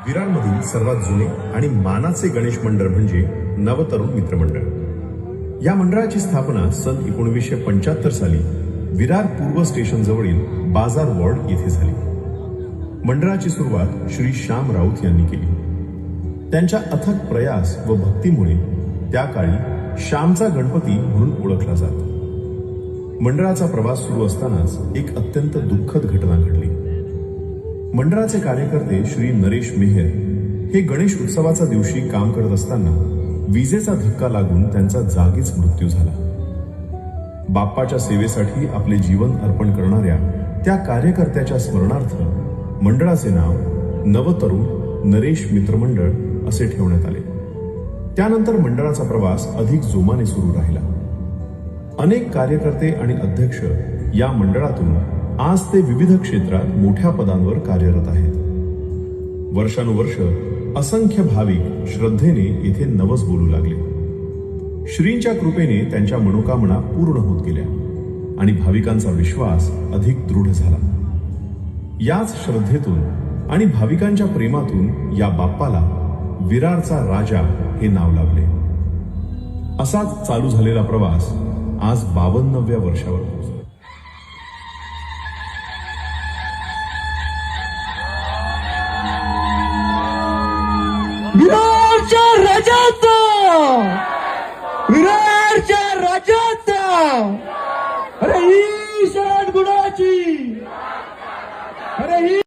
विरारमधील सर्वात जुने आणि मानाचे गणेश मंडळ म्हणजे नवतरुण मित्र मंडळ. या मंडळाची स्थापना सन 1975 साली विरार पूर्व स्टेशन जवळील बाजार वॉर्ड येथे झाली. मंडळाची सुरुवात श्री श्याम राऊत यांनी केली. त्यांच्या अथक प्रयास व भक्तीमुळे त्या काळी श्यामचा गणपती म्हणून ओळखला जात. मंडळाचा प्रवास सुरू असतानाच एक अत्यंत दुःखद घटना घडली. मंडळाचे कार्यकर्ते श्री नरेश मेहर हे गणेश उत्सवाच्या दिवशी काम करत असताना विजेचा धक्का लागून त्यांचा जागीच मृत्यू झाला. बाप्पाच्या सेवेसाठी आपले जीवन अर्पण करणाऱ्या त्या कार्यकर्त्याच्या स्मरणार्थ मंडळाचे नाव नवतरुण नरेश मित्र मंडळ असे ठेवण्यात आले. त्यानंतर मंडळाचा प्रवास अधिक जोमाने सुरू राहिला. अनेक कार्यकर्ते आणि अध्यक्ष या मंडळातून आज ते विविध क्षेत्रात मोठ्या पदांवर कार्यरत आहेत. वर्षानुवर्ष असंख्य भाविक श्रद्धेने येथे नवस बोलू लागले. श्रींच्या कृपेने त्यांच्या मनोकामना पूर्ण होत गेल्या आणि भाविकांचा विश्वास अधिक दृढ झाला. याच श्रद्धेतून आणि भाविकांच्या प्रेमातून या बाप्पाला विरारचा राजा हे नाव लाभले. असाच चालू झालेला प्रवास आज 52व्या वर्षावर पोहोचला. विरारच्या राजाचा, विरारच्या राजाचा, अरे ही शरण गुणाची, अरे ही